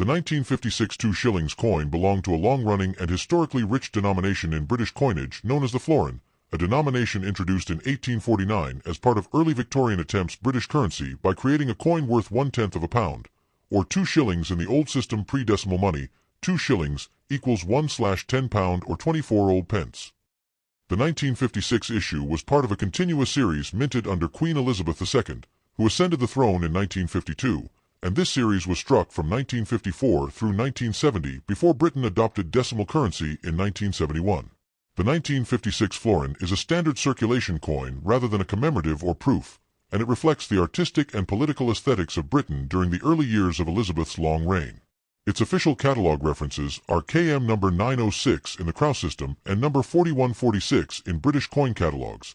The 1956 2 shillings coin belonged to a long-running and historically rich denomination in British coinage known as the florin, a denomination introduced in 1849 as part of early Victorian attempts British currency by creating a coin worth 1/10 of a pound, or 2 shillings in the old system pre-decimal money. 2 shillings equals 1/10 pound or 24 old pence. The 1956 issue was part of a continuous series minted under Queen Elizabeth II, who ascended the throne in 1952, and this series was struck from 1954 through 1970 before Britain adopted decimal currency in 1971. The 1956 florin is a standard circulation coin rather than a commemorative or proof, and it reflects the artistic and political aesthetics of Britain during the early years of Elizabeth's long reign. Its official catalogue references are KM number 906 in the Krause system and number 4146 in British coin catalogues.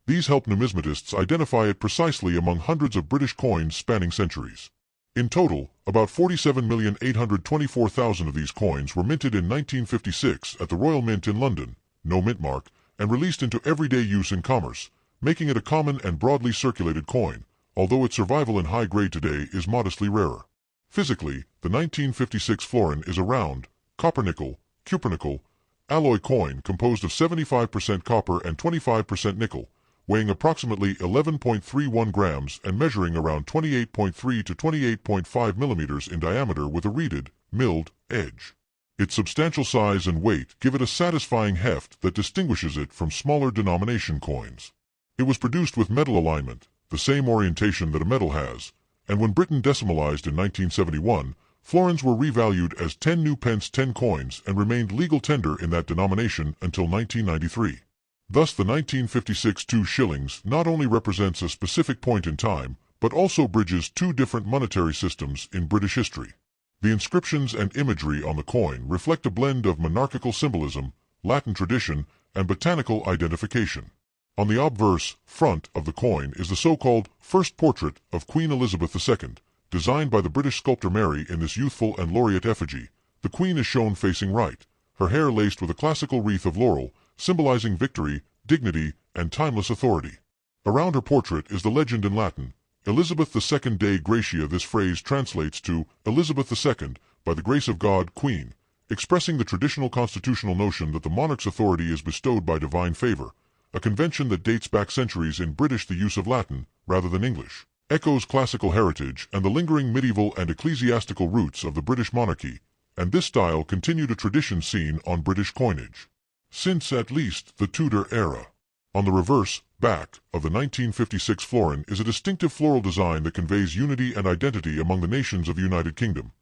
These help numismatists identify it precisely among hundreds of British coins spanning centuries. In total, about 47,824,000 of these coins were minted in 1956 at the Royal Mint in London, no mint mark, and released into everyday use in commerce, making it a common and broadly circulated coin, although its survival in high grade today is modestly rarer. Physically, the 1956 florin is a round, copper-nickel, cupronickel, alloy coin composed of 75% copper and 25% nickel, weighing approximately 11.31 grams and measuring around 28.3 to 28.5 millimeters in diameter with a reeded, milled edge. Its substantial size and weight give it a satisfying heft that distinguishes it from smaller denomination coins. It was produced with metal alignment, the same orientation that a medal has, and when Britain decimalized in 1971, florins were revalued as 10 new pence 10 coins and remained legal tender in that denomination until 1993. Thus the 1956 2 shillings not only represents a specific point in time, but also bridges two different monetary systems in British history. The inscriptions and imagery on the coin reflect a blend of monarchical symbolism, Latin tradition, and botanical identification. On the obverse front of the coin is the so-called first portrait of Queen Elizabeth II, designed by the British sculptor Mary in this youthful and laureate effigy. The Queen is shown facing right, her hair laced with a classical wreath of laurel, symbolizing victory, dignity, and timeless authority. Around her portrait is the legend in Latin, Elizabeth II Dei Gratia. This phrase translates to Elizabeth II, by the grace of God, Queen, expressing the traditional constitutional notion that the monarch's authority is bestowed by divine favor, a convention that dates back centuries. In British, the use of Latin, rather than English, echoes classical heritage and the lingering medieval and ecclesiastical roots of the British monarchy, and this style continued a tradition seen on British coinage since at least the Tudor era. On the reverse, back, of the 1956 florin is a distinctive floral design that conveys unity and identity among the nations of the United Kingdom.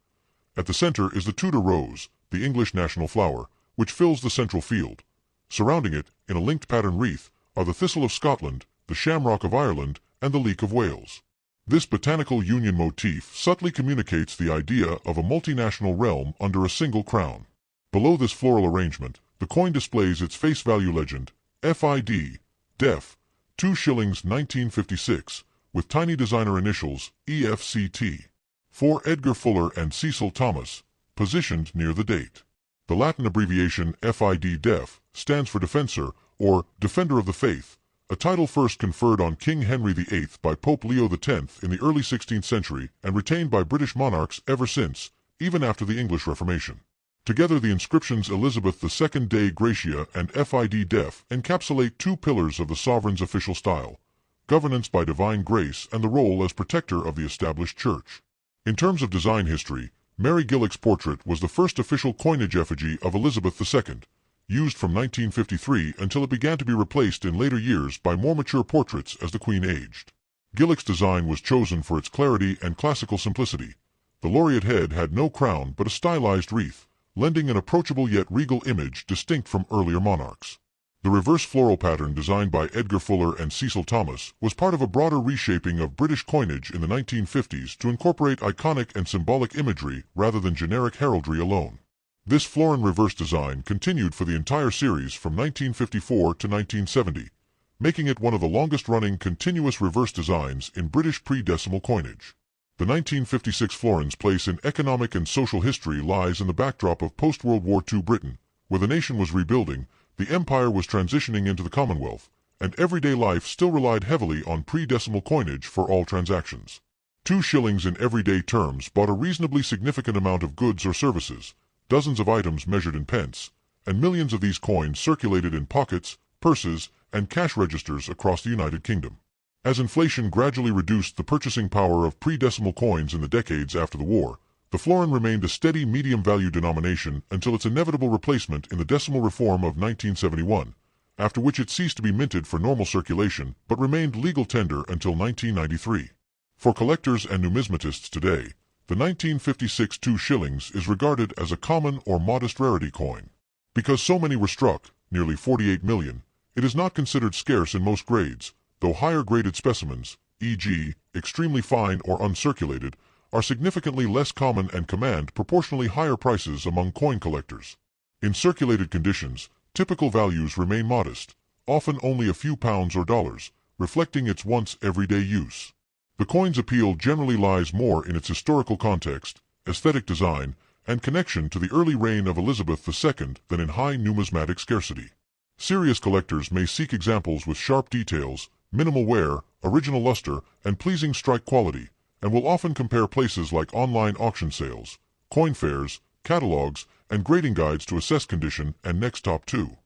At the center is the Tudor rose, the English national flower, which fills the central field. Surrounding it, in a linked pattern wreath, are the thistle of Scotland, the shamrock of Ireland, and the leek of Wales. This botanical union motif subtly communicates the idea of a multinational realm under a single crown. Below this floral arrangement, the coin displays its face value legend, FID, Def, 2 shillings 1956, with tiny designer initials, EFCT, for Edgar Fuller and Cecil Thomas, positioned near the date. The Latin abbreviation FID Def stands for Defensor, or Defender of the Faith, a title first conferred on King Henry VIII by Pope Leo X in the early 16th century and retained by British monarchs ever since, even after the English Reformation. Together, the inscriptions Elizabeth II Dei Gratia and FID Def encapsulate two pillars of the sovereign's official style, governance by divine grace and the role as protector of the established church. In terms of design history, Mary Gillick's portrait was the first official coinage effigy of Elizabeth II, used from 1953 until it began to be replaced in later years by more mature portraits as the Queen aged. Gillick's design was chosen for its clarity and classical simplicity. The laureate head had no crown but a stylized wreath, lending an approachable yet regal image distinct from earlier monarchs. The reverse floral pattern designed by Edgar Fuller and Cecil Thomas was part of a broader reshaping of British coinage in the 1950s to incorporate iconic and symbolic imagery rather than generic heraldry alone. This florin reverse design continued for the entire series from 1954 to 1970, making it one of the longest-running continuous reverse designs in British pre-decimal coinage. The 1956 florin's place in economic and social history lies in the backdrop of post-World War II Britain, where the nation was rebuilding, the empire was transitioning into the Commonwealth, and everyday life still relied heavily on pre-decimal coinage for all transactions. 2 shillings in everyday terms bought a reasonably significant amount of goods or services, dozens of items measured in pence, and millions of these coins circulated in pockets, purses, and cash registers across the United Kingdom. As inflation gradually reduced the purchasing power of pre-decimal coins in the decades after the war, the florin remained a steady medium-value denomination until its inevitable replacement in the decimal reform of 1971, after which it ceased to be minted for normal circulation but remained legal tender until 1993. For collectors and numismatists today, the 1956 2 shillings is regarded as a common or modest rarity coin. Because so many were struck, nearly 48 million, it is not considered scarce in most grades, though higher-graded specimens, e.g., extremely fine or uncirculated, are significantly less common and command proportionally higher prices among coin collectors. In circulated conditions, typical values remain modest, often only a few pounds or dollars, reflecting its once everyday use. The coin's appeal generally lies more in its historical context, aesthetic design, and connection to the early reign of Elizabeth II than in high numismatic scarcity. Serious collectors may seek examples with sharp details, minimal wear, original luster, and pleasing strike quality, and will often compare places like online auction sales, coin fairs, catalogs, and grading guides to assess condition and next top 2.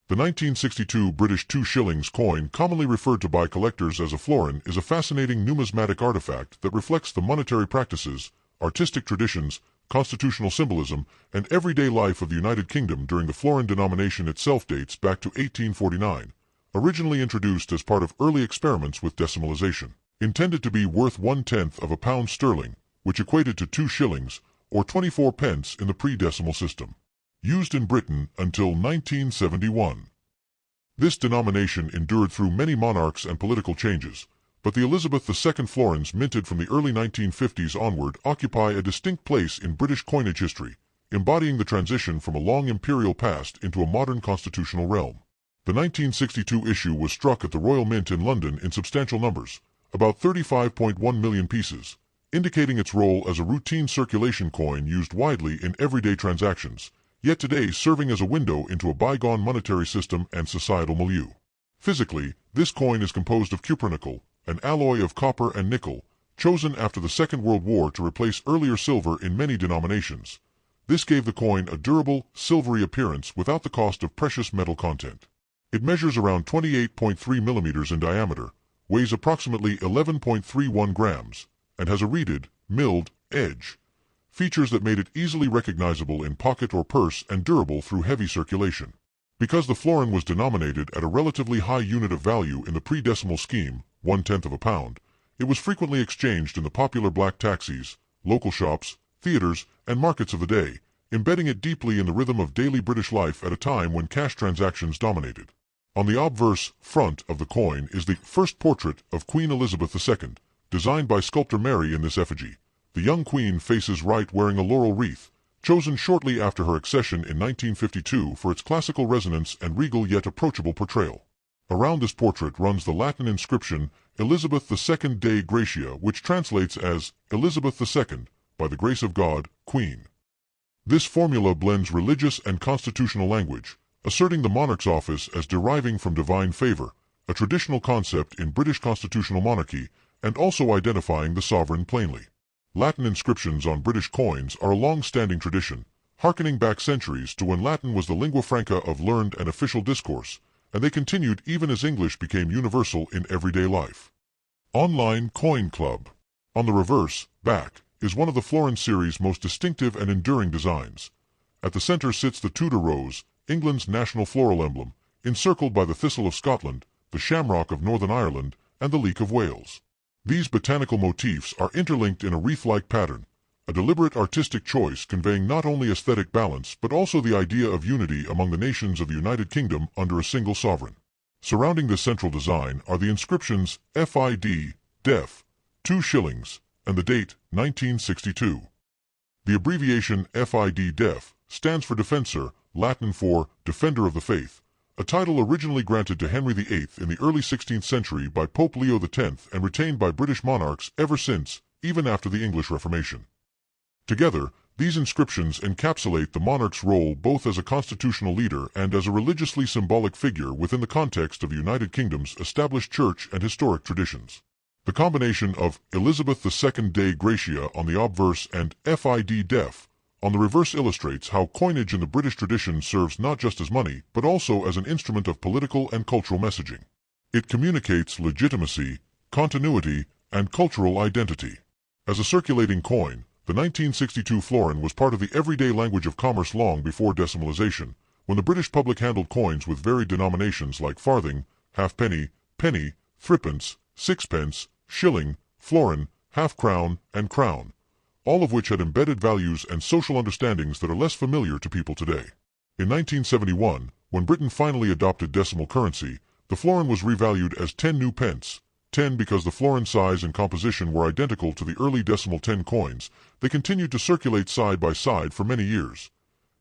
The 1962 British 2 shillings coin, commonly referred to by collectors as a florin, is a fascinating numismatic artifact that reflects the monetary practices, artistic traditions, constitutional symbolism, and everyday life of the United Kingdom during the florin denomination itself dates back to 1849, originally introduced as part of early experiments with decimalization. Intended to be worth 1/10 of a pound sterling, which equated to 2 shillings, or 24 pence in the pre-decimal system. Used in Britain until 1971. This denomination endured through many monarchs and political changes, but the Elizabeth II florins minted from the early 1950s onward occupy a distinct place in British coinage history, embodying the transition from a long imperial past into a modern constitutional realm. The 1962 issue was struck at the Royal Mint in London in substantial numbers, about 35.1 million pieces, indicating its role as a routine circulation coin used widely in everyday transactions, yet today serving as a window into a bygone monetary system and societal milieu. Physically, this coin is composed of cupronickel, an alloy of copper and nickel, chosen after the Second World War to replace earlier silver in many denominations. This gave the coin a durable, silvery appearance without the cost of precious metal content. It measures around 28.3 millimeters in diameter, weighs approximately 11.31 grams, and has a reeded, milled, edge, features that made it easily recognizable in pocket or purse and durable through heavy circulation. Because the florin was denominated at a relatively high unit of value in the pre-decimal scheme, 1/10 of a pound, it was frequently exchanged in the popular black taxis, local shops, theaters, and markets of the day, embedding it deeply in the rhythm of daily British life at a time when cash transactions dominated. On the obverse front of the coin is the first portrait of Queen Elizabeth II, designed by sculptor Mary in this effigy. The young queen faces right wearing a laurel wreath, chosen shortly after her accession in 1952 for its classical resonance and regal yet approachable portrayal. Around this portrait runs the Latin inscription Elizabeth II Dei Gratia, which translates as Elizabeth II, by the grace of God, Queen. This formula blends religious and constitutional language, asserting the monarch's office as deriving from divine favor, a traditional concept in British constitutional monarchy, and also identifying the sovereign plainly. Latin inscriptions on British coins are a long-standing tradition, harkening back centuries to when Latin was the lingua franca of learned and official discourse, and they continued even as English became universal in everyday life. Online Coin Club. On the reverse, back, is one of the florin series' most distinctive and enduring designs. At the center sits the Tudor rose, England's national floral emblem, encircled by the thistle of Scotland, the shamrock of Northern Ireland, and the leek of Wales. These botanical motifs are interlinked in a wreath-like pattern, a deliberate artistic choice conveying not only aesthetic balance but also the idea of unity among the nations of the United Kingdom under a single sovereign. Surrounding this central design are the inscriptions FID, Def, 2 shillings, and the date 1962. The abbreviation FID Def stands for Defensor, Latin for Defender of the Faith, a title originally granted to Henry VIII in the early 16th century by Pope Leo X and retained by British monarchs ever since, even after the English Reformation. Together, these inscriptions encapsulate the monarch's role both as a constitutional leader and as a religiously symbolic figure within the context of the United Kingdom's established church and historic traditions. The combination of Elizabeth II Dei Gratia on the obverse and FID Def on the reverse illustrates how coinage in the British tradition serves not just as money, but also as an instrument of political and cultural messaging. It communicates legitimacy, continuity, and cultural identity. As a circulating coin, the 1962 florin was part of the everyday language of commerce long before decimalization, when the British public handled coins with varied denominations like farthing, halfpenny, penny, threepence, sixpence, shilling, florin, half-crown, and crown, all of which had embedded values and social understandings that are less familiar to people today. In 1971, when Britain finally adopted decimal currency, the florin was revalued as 10 new pence. 10 because the florin size and composition were identical to the early decimal 10 coins. They continued to circulate side by side for many years.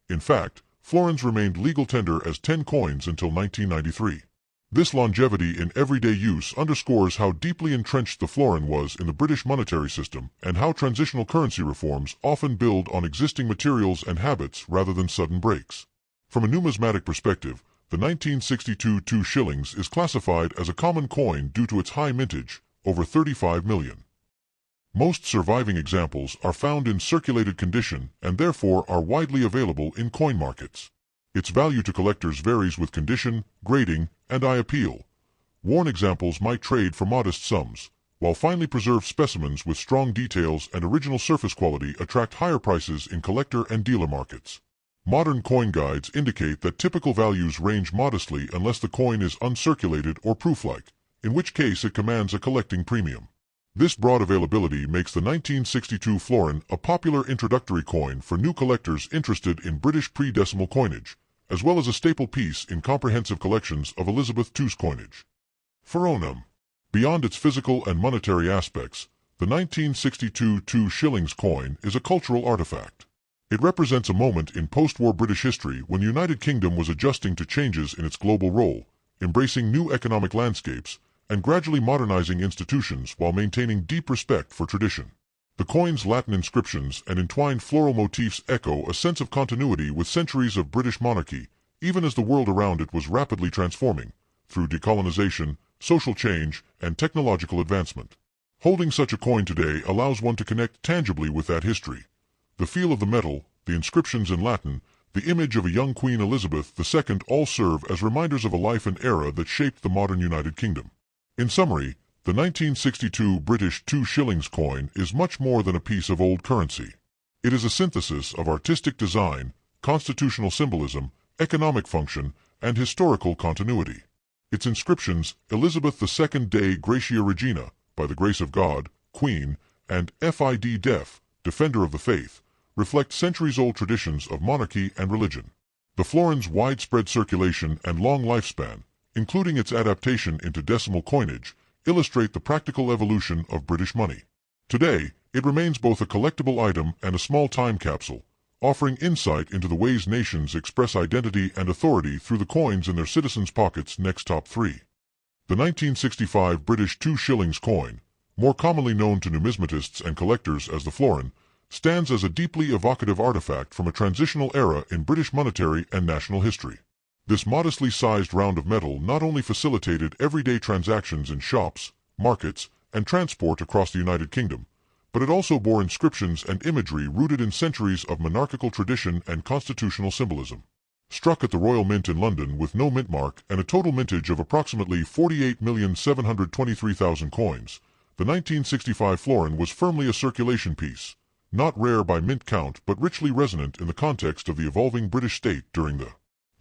In fact, florins remained legal tender as 10 coins until 1993. This longevity in everyday use underscores how deeply entrenched the florin was in the British monetary system and how transitional currency reforms often build on existing materials and habits rather than sudden breaks. From a numismatic perspective, the 1962 2 shillings is classified as a common coin due to its high mintage, over 35 million. Most surviving examples are found in circulated condition and therefore are widely available in coin markets. Its value to collectors varies with condition, grading, and eye appeal. Worn examples might trade for modest sums, while finely preserved specimens with strong details and original surface quality attract higher prices in collector and dealer markets. Modern coin guides indicate that typical values range modestly unless the coin is uncirculated or proof-like, in which case it commands a collecting premium. This broad availability makes the 1962 florin a popular introductory coin for new collectors interested in British pre-decimal coinage, as well as a staple piece in comprehensive collections of Elizabeth II's coinage. Foronum. Beyond its physical and monetary aspects, the 1962 2 shillings coin is a cultural artifact. It represents a moment in post-war British history when the United Kingdom was adjusting to changes in its global role, embracing new economic landscapes, and gradually modernizing institutions while maintaining deep respect for tradition. The coin's Latin inscriptions and entwined floral motifs echo a sense of continuity with centuries of British monarchy, even as the world around it was rapidly transforming, through decolonization, social change, and technological advancement. Holding such a coin today allows one to connect tangibly with that history. The feel of the metal, the inscriptions in Latin, the image of a young Queen Elizabeth II all serve as reminders of a life and era that shaped the modern United Kingdom. In summary, the 1962 British 2 shillings coin is much more than a piece of old currency. It is a synthesis of artistic design, constitutional symbolism, economic function, and historical continuity. Its inscriptions, Elizabeth II Dei Gratia Regina, by the grace of God, Queen, and FID Def, Defender of the Faith, reflect centuries-old traditions of monarchy and religion. The florin's widespread circulation and long lifespan, including its adaptation into decimal coinage, illustrate the practical evolution of British money. Today, it remains both a collectible item and a small time capsule, offering insight into the ways nations express identity and authority through the coins in their citizens' pockets. Next top 3. The 1965 British 2 shillings coin, more commonly known to numismatists and collectors as the florin, stands as a deeply evocative artifact from a transitional era in British monetary and national history. This modestly sized round of metal not only facilitated everyday transactions in shops, markets, and transport across the United Kingdom, but it also bore inscriptions and imagery rooted in centuries of monarchical tradition and constitutional symbolism. Struck at the Royal Mint in London with no mint mark and a total mintage of approximately 48,723,000 coins, the 1965 florin was firmly a circulation piece, not rare by mint count but richly resonant in the context of the evolving British state during the.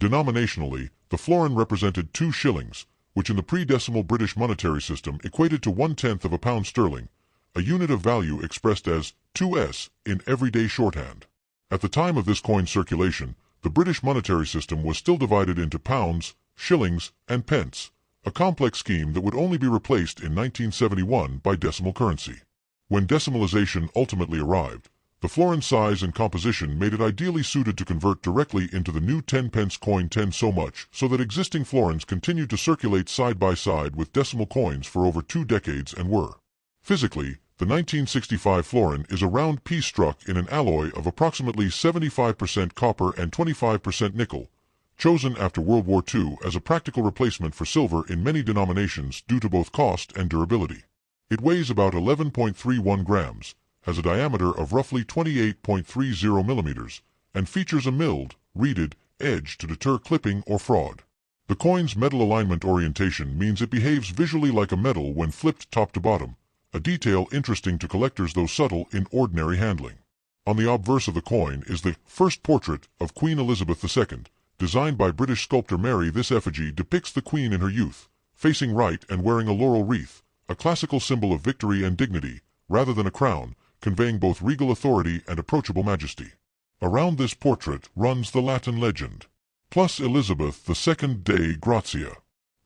Denominationally, the florin represented 2 shillings, which in the pre-decimal British monetary system equated to 1/10 of a pound sterling, a unit of value expressed as 2s in everyday shorthand. At the time of this coin circulation, the British monetary system was still divided into pounds, shillings, and pence, a complex scheme that would only be replaced in 1971 by decimal currency. When decimalization ultimately arrived, the florin size and composition made it ideally suited to convert directly into the new 10-pence coin 10 so much so that existing florins continued to circulate side by side with decimal coins for over 2 decades and were. Physically, the 1965 florin is a round piece struck in an alloy of approximately 75% copper and 25% nickel, chosen after World War II as a practical replacement for silver in many denominations due to both cost and durability. It weighs about 11.31 grams, has a diameter of roughly 28.30 millimeters, and features a milled, reeded edge to deter clipping or fraud. The coin's metal alignment orientation means it behaves visually like a medal when flipped top to bottom, a detail interesting to collectors though subtle in ordinary handling. On the obverse of the coin is the first portrait of Queen Elizabeth II, designed by British sculptor Mary. This effigy depicts the Queen in her youth, facing right and wearing a laurel wreath, a classical symbol of victory and dignity, rather than a crown, conveying both regal authority and approachable majesty. Around this portrait runs the Latin legend, plus Elizabeth II Dei Gratia.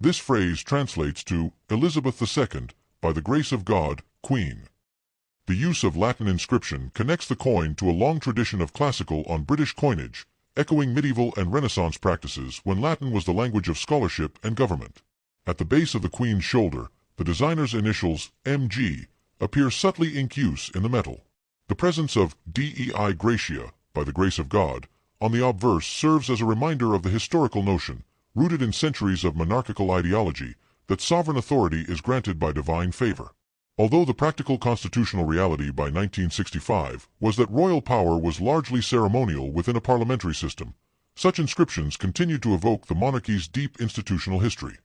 This phrase translates to Elizabeth II, by the grace of God, Queen. The use of Latin inscription connects the coin to a long tradition of classical on British coinage, echoing medieval and Renaissance practices when Latin was the language of scholarship and government. At the base of the Queen's shoulder, the designer's initials, MG, appear subtly in use in the metal. The presence of Dei Gratia, by the grace of God, on the obverse serves as a reminder of the historical notion, rooted in centuries of monarchical ideology, that sovereign authority is granted by divine favor. Although the practical constitutional reality by 1965 was that royal power was largely ceremonial within a parliamentary system, such inscriptions continued to evoke the monarchy's deep institutional history.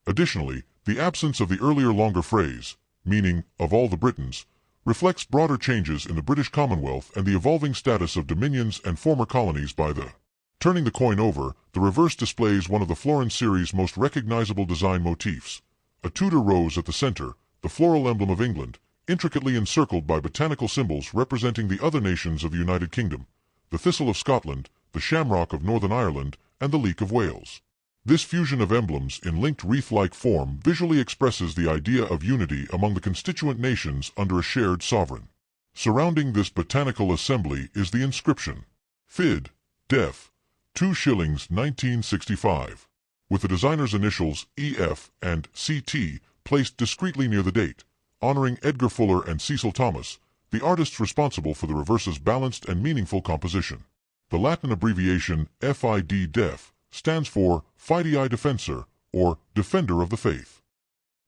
Additionally, the absence of the earlier longer phrase, meaning, of all the Britons, reflects broader changes in the British Commonwealth and the evolving status of dominions and former colonies by the. Turning the coin over, the reverse displays one of the Florin series' most recognizable design motifs, a Tudor rose at the center, the floral emblem of England, intricately encircled by botanical symbols representing the other nations of the United Kingdom, the thistle of Scotland, the shamrock of Northern Ireland, and the leek of Wales. This fusion of emblems in linked wreath-like form visually expresses the idea of unity among the constituent nations under a shared sovereign. Surrounding this botanical assembly is the inscription, Fid. Def. 2 shillings 1965, with the designer's initials EF and CT placed discreetly near the date, honoring Edgar Fuller and Cecil Thomas, the artists responsible for the reverse's balanced and meaningful composition. The Latin abbreviation FID Def stands for Fidei Defensor, or Defender of the Faith.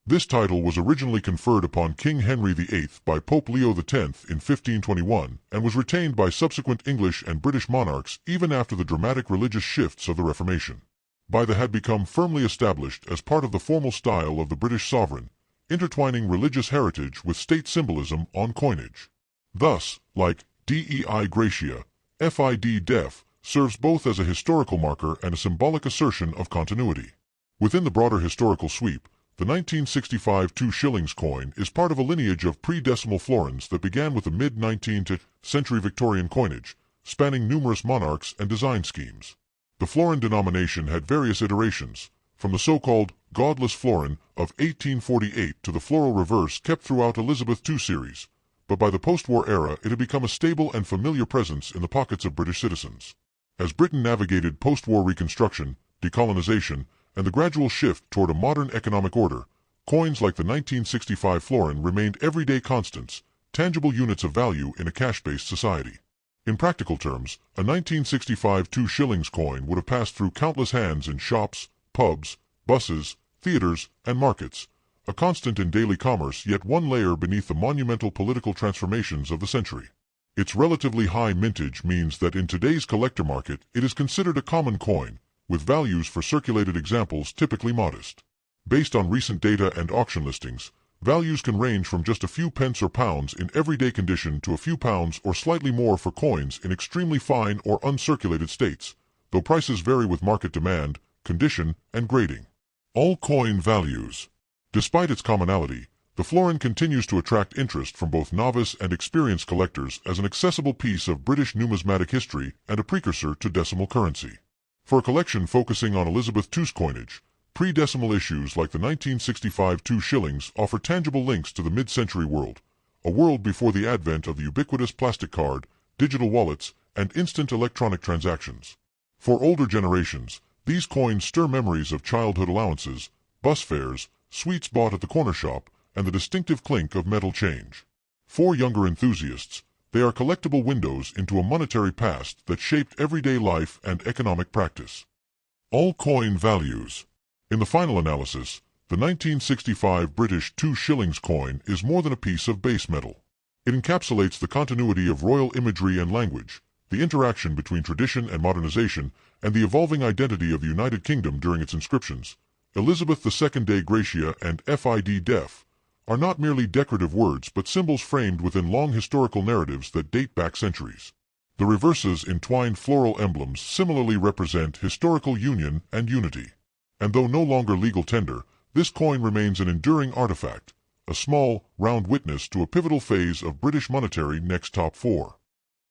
This title was originally conferred upon King Henry VIII by Pope Leo X in 1521 and was retained by subsequent English and British monarchs even after the dramatic religious shifts of the Reformation. They had become firmly established as part of the formal style of the British sovereign, intertwining religious heritage with state symbolism on coinage. Thus, like Dei Gratia, FID Def serves both as a historical marker and a symbolic assertion of continuity. Within the broader historical sweep, the 1965 2 shillings coin is part of a lineage of pre-decimal florins that began with the mid-19th century Victorian coinage, spanning numerous monarchs and design schemes. The florin denomination had various iterations, from the so-called godless florin of 1848 to the floral reverse kept throughout Elizabeth II series, but by the post-war era it had become a stable and familiar presence in the pockets of British citizens. As Britain navigated post-war reconstruction, decolonization, and the gradual shift toward a modern economic order, coins like the 1965 florin remained everyday constants, tangible units of value in a cash-based society. In practical terms, a 1965 2 shillings coin would have passed through countless hands in shops, pubs, buses, theaters, and markets, a constant in daily commerce yet one layer beneath the monumental political transformations of the century. Its relatively high mintage means that in today's collector market it is considered a common coin, with values for circulated examples typically modest. Based on recent data and auction listings, values can range from just a few pence or pounds in everyday condition to a few pounds or slightly more for coins in extremely fine or uncirculated states, though prices vary with market demand, condition, and grading. All coin values. Despite its commonality, the florin continues to attract interest from both novice and experienced collectors as an accessible piece of British numismatic history and a precursor to decimal currency. For a collection focusing on Elizabeth II's coinage, pre-decimal issues like the 1965 2 shillings offer tangible links to the mid-century world, a world before the advent of the ubiquitous plastic card, digital wallets, and instant electronic transactions. For older generations, these coins stir memories of childhood allowances, bus fares, sweets bought at the corner shop, and the distinctive clink of metal change. For younger enthusiasts, they are collectible windows into a monetary past that shaped everyday life and economic practice. All coin values. In the final analysis, the The 1965 British 2 shillings coin is more than a piece of base metal. It encapsulates the continuity of royal imagery and language, the interaction between tradition and modernization, and the evolving identity of the United Kingdom during its inscriptions. Elizabeth II Dei Gratia and FID Def are not merely decorative words but symbols framed within long historical narratives that date back centuries. The reverses entwined floral emblems similarly represent historical union and unity. And though no longer legal tender, this coin remains an enduring artifact, a small, round witness to a pivotal phase of British monetary next top 4.